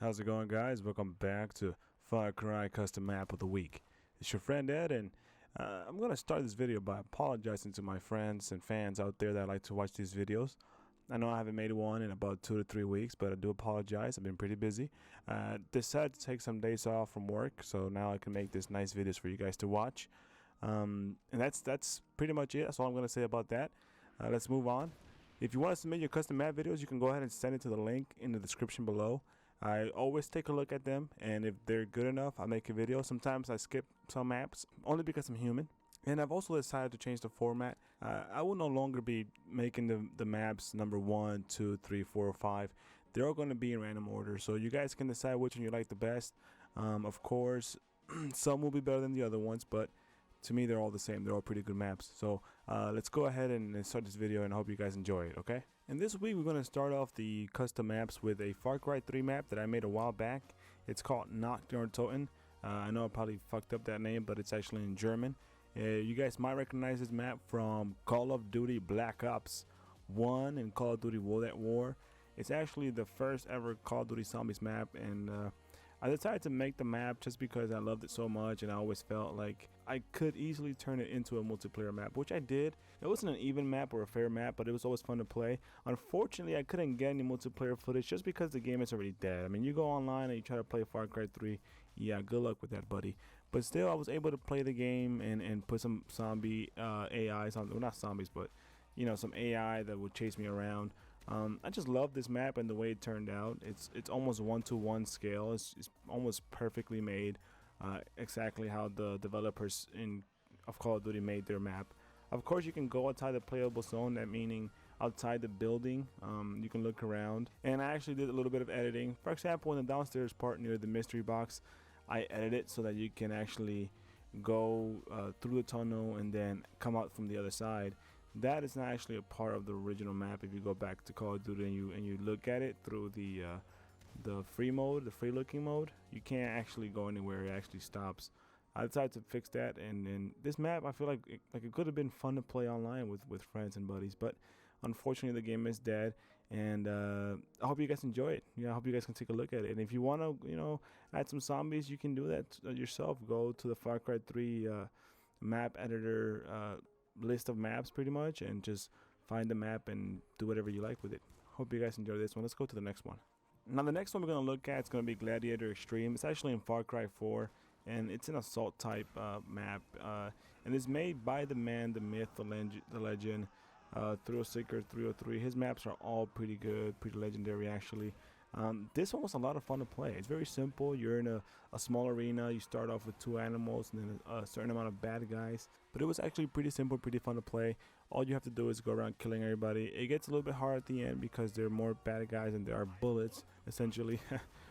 How's it going, guys? Welcome back to Far Cry Custom Map of the Week. It's your friend Ed, and I'm going to start this video by apologizing to my friends and fans out there that like to watch these videos. I know I haven't made one in about 2 to 3 weeks, but I do apologize. I've been pretty busy. Decided to take some days off from work, so now I can make this nice videos for you guys to watch. And that's pretty much it. That's all I'm going to say about that. Let's move on. If you want to submit your custom map videos, you can go ahead and send it to the link in the description below. I always take a look at them, and if they're good enough, I'll make a video. Sometimes I skip some maps, only because I'm human. And I've also decided to change the format. I will no longer be making the maps number 1, 2, 3, 4, or 5. They're all going to be in random order, so you guys can decide which one you like the best. Of course, some will be better than the other ones, but to me, they're all the same. They're all pretty good maps. So let's go ahead and start this video, and I hope you guys enjoy it, okay? And this week, we're going to start off the custom maps with a Far Cry 3 map that I made a while back. It's called Nacht Untoten. I know I probably fucked up that name, but it's actually in German. You guys might recognize this map from Call of Duty Black Ops 1 and Call of Duty World at War. It's actually the first ever Call of Duty Zombies map, and I decided to make the map just because I loved it so much, and I always felt like I could easily turn it into a multiplayer map, which I did. It wasn't an even map or a fair map, but it was always fun to play. Unfortunately, I couldn't get any multiplayer footage just because the game is already dead. I mean, you go online and you try to play Far Cry 3, yeah, good luck with that, buddy. But still, I was able to play the game and put some zombie AIs on, well, not zombies, but you know, some AI that would chase me around. I just love this map and the way it turned out. It's almost 1-to-1 scale. It's almost perfectly made, exactly how the developers of Call of Duty made their map. Of course, you can go outside the playable zone, that meaning outside the building. You can look around, and I actually did a little bit of editing. For example, in the downstairs part near the mystery box, I edited it so that you can actually go through the tunnel and then come out from the other side. That is not actually a part of the original map. If you go back to Call of Duty and you look at it through the free mode, the free looking mode, you can't actually go anywhere. It actually stops. I decided to fix that, and this map, I feel like it could have been fun to play online with friends and buddies, but unfortunately the game is dead. And I hope you guys enjoy it. I hope you guys can take a look at it. And if you want to, add some zombies, you can do that yourself. Go to the Far Cry 3 map editor list of maps pretty much, and just find the map and do whatever you like with it. Hope you guys enjoy this one. Let's go to the next one. Now the next one we're going to look at is going to be Gladiator Extreme. It's actually in Far Cry 4, and it's an assault type map, and it's made by the man, the myth, the legend, Thrill Seeker 303. His maps are all pretty good, pretty legendary actually. This one was a lot of fun to play. It's very simple. You're in a small arena. You start off with 2 animals and then a certain amount of bad guys. But it was actually pretty simple, pretty fun to play. All you have to do is go around killing everybody. It gets a little bit hard at the end because there are more bad guys than there are bullets, essentially.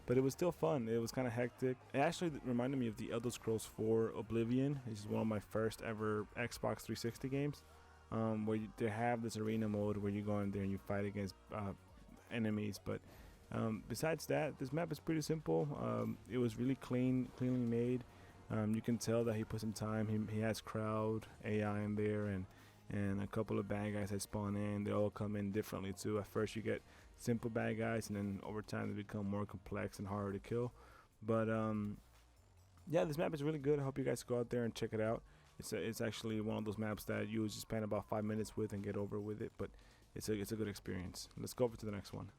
But it was still fun. It was kind of hectic. It actually reminded me of the Elder Scrolls 4 Oblivion. This is one of my first ever Xbox 360 games, where they have this arena mode where you go in there and you fight against enemies. But besides that, this map is pretty simple. It was really cleanly made. You can tell that he put some time. He has crowd AI in there, and a couple of bad guys that spawn in. They all come in differently too. At first you get simple bad guys, and then over time they become more complex and harder to kill. But yeah, this map is really good. I hope you guys go out there and check it out. It's actually one of those maps that you just spend about 5 minutes with and get over with it, but it's a good experience. Let's go over to the next one.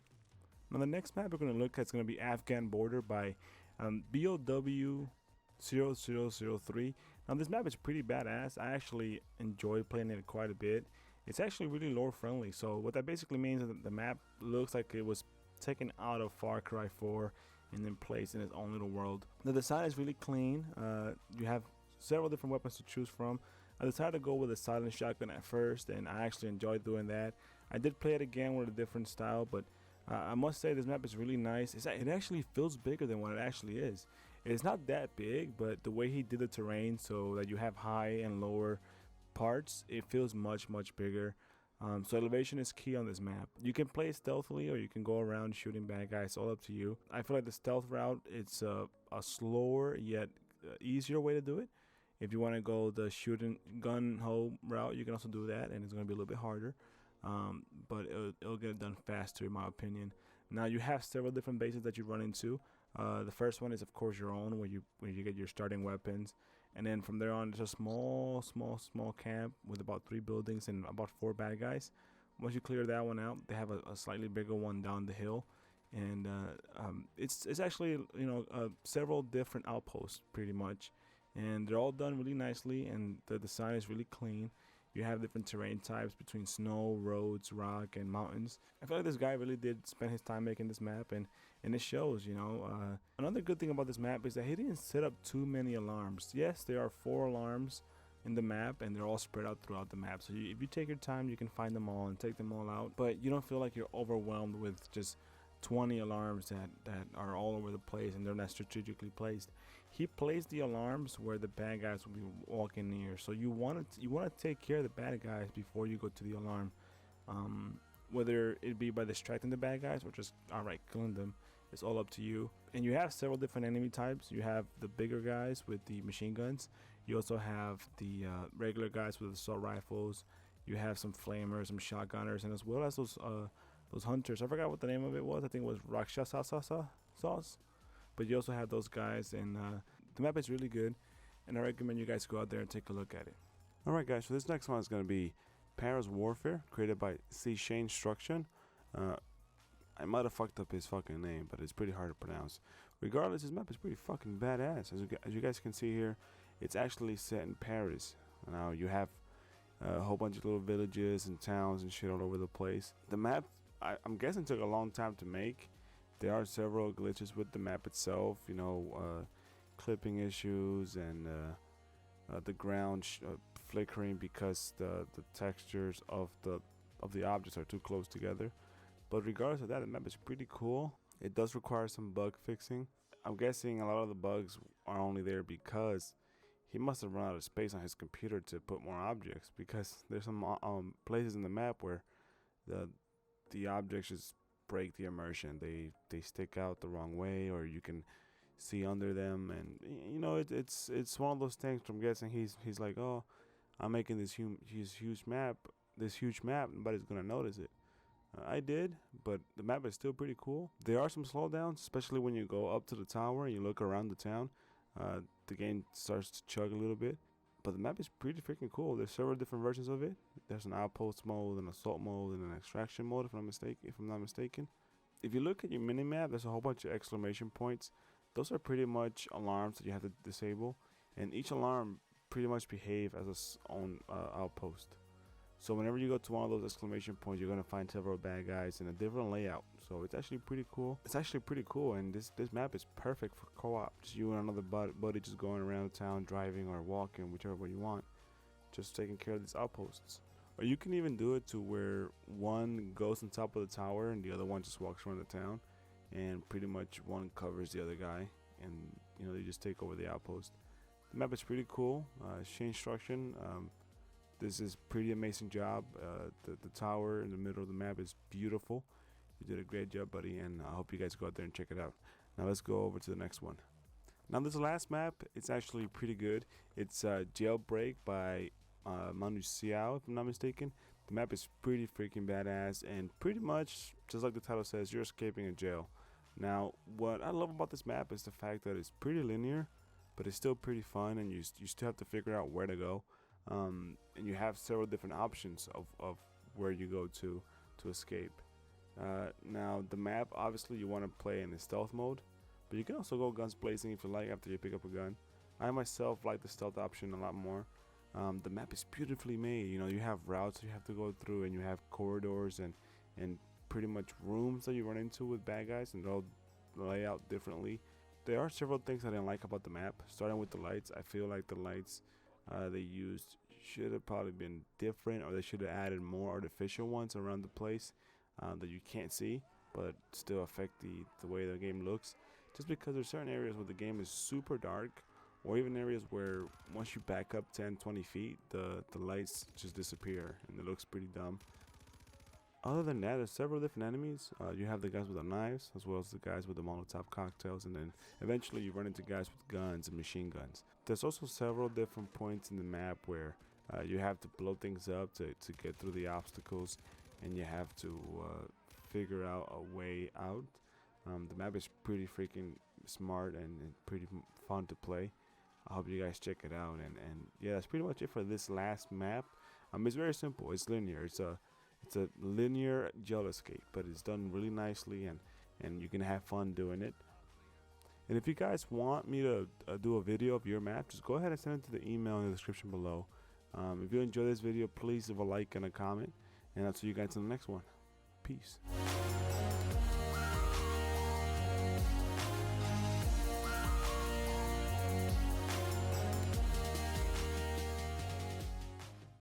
Now the next map we're going to look at is going to be Afghan Border by BOW 0003. Now this map is pretty badass. I actually enjoy playing it quite a bit. It's actually really lore friendly. So what that basically means is that the map looks like it was taken out of Far Cry 4 and then placed in its own little world. The design is really clean. You have several different weapons to choose from. I decided to go with a silent shotgun at first, and I actually enjoyed doing that. I did play it again with a different style, but I must say this map is really nice. It actually feels bigger than what it actually is. It's not that big, but the way he did the terrain so that you have high and lower parts, it feels much bigger. So elevation is key on this map. You can play stealthily, or you can go around shooting bad guys, all up to you. I feel like the stealth route, it's a slower yet easier way to do it. If you want to go the shooting gun-ho route, you can also do that, and it's going to be a little bit harder. But it'll get it done faster, in my opinion. Now you have several different bases that you run into. The first one is of course your own, where you get your starting weapons, and then from there on it's a small camp with about 3 buildings and about 4 bad guys. Once you clear that one out, they have a slightly bigger one down the hill, and it's actually several different outposts pretty much, and they're all done really nicely, and the design is really clean. You have different terrain types between snow, roads, rock, and mountains. I feel like this guy really did spend his time making this map, and it shows, Another good thing about this map is that he didn't set up too many alarms. Yes, there are 4 alarms in the map, and they're all spread out throughout the map. So if you take your time, you can find them all and take them all out. But you don't feel like you're overwhelmed with just 20 alarms that are all over the place and they're not strategically placed. He placed the alarms where the bad guys will be walking near. So you want to take care of the bad guys before you go to the alarm. Whether it be by distracting the bad guys or just outright killing them, it's all up to you. And you have several different enemy types. You have the bigger guys with the machine guns. You also have the regular guys with assault rifles. You have some flamers, some shotgunners, and as well as those hunters. I forgot what the name of it was. I think it was Rakshasa sauce. But you also have those guys, and the map is really good, and I recommend you guys go out there and take a look at it. Alright guys, so this next one is going to be Paris Warfare, created by ZChanestruction. I might have fucked up his fucking name, but it's pretty hard to pronounce. Regardless, this map is pretty fucking badass. As you guys can see here, it's actually set in Paris. Now you have a whole bunch of little villages and towns and shit all over the place. The map, I'm guessing, took a long time to make. There are several glitches with the map itself, clipping issues and the ground flickering because the textures of the objects are too close together. But regardless of that, the map is pretty cool. It does require some bug fixing. I'm guessing a lot of the bugs are only there because he must have run out of space on his computer to put more objects, because there's some places in the map where the objects just break the immersion. They stick out the wrong way, or you can see under them, and it's one of those things. I'm guessing he's like, oh, I'm making this huge map, nobody's gonna notice it. I did, but the map is still pretty cool. There are some slowdowns, especially when you go up to the tower and you look around the town. The game starts to chug a little bit, but the map is pretty freaking cool. There's several different versions of it. There's an outpost mode, an assault mode, and an extraction mode, if I'm not mistaken. If you look at your mini-map, there's a whole bunch of exclamation points. Those are pretty much alarms that you have to disable, and each alarm pretty much behave as its own outpost. So whenever you go to one of those exclamation points, you're gonna find several bad guys in a different layout. So it's actually pretty cool. And this map is perfect for co-op. Just you and another buddy just going around town, driving or walking, whichever way you want, just taking care of these outposts. Or you can even do it to where one goes on top of the tower and the other one just walks around the town, and pretty much one covers the other guy, and they just take over the outpost. The map is pretty cool. ZChanestruction. This is pretty amazing job. The tower in the middle of the map is beautiful. You did a great job, buddy, and I hope you guys go out there and check it out. Now let's go over to the next one. Now this last map, it's actually pretty good. It's Jailbreak by manu-ciao, if I'm not mistaken. The map is pretty freaking badass, and pretty much, just like the title says, you're escaping a jail. Now, what I love about this map is the fact that it's pretty linear, but it's still pretty fun, and you still have to figure out where to go. And you have several different options of where you go to escape. Now the map, obviously you want to play in the stealth mode, but you can also go guns blazing if you like after you pick up a gun. I myself like the stealth option a lot more. The map is beautifully made. You have routes you have to go through, and you have corridors and pretty much rooms that you run into with bad guys, and they'll lay out differently. There are several things I didn't like about the map, starting with the lights. I feel like the lights they used should have probably been different, or they should have added more artificial ones around the place that you can't see but still affect the way the game looks, just because there's certain areas where the game is super dark, or even areas where once you back up 10-20 feet the lights just disappear and it looks pretty dumb. Other than that, there's several different enemies. You have the guys with the knives, as well as the guys with the Molotov cocktails, and then eventually you run into guys with guns and machine guns. There's also several different points in the map where you have to blow things up to get through the obstacles, and you have to figure out a way out. The map is pretty freaking smart and pretty fun to play. I hope you guys check it out. And yeah, that's pretty much it for this last map. It's very simple. It's linear. It's a linear jail escape, but it's done really nicely, and you can have fun doing it. And if you guys want me to do a video of your map, just go ahead and send it to the email in the description below. If you enjoy this video, please leave a like and a comment, and I'll see you guys in the next one. Peace.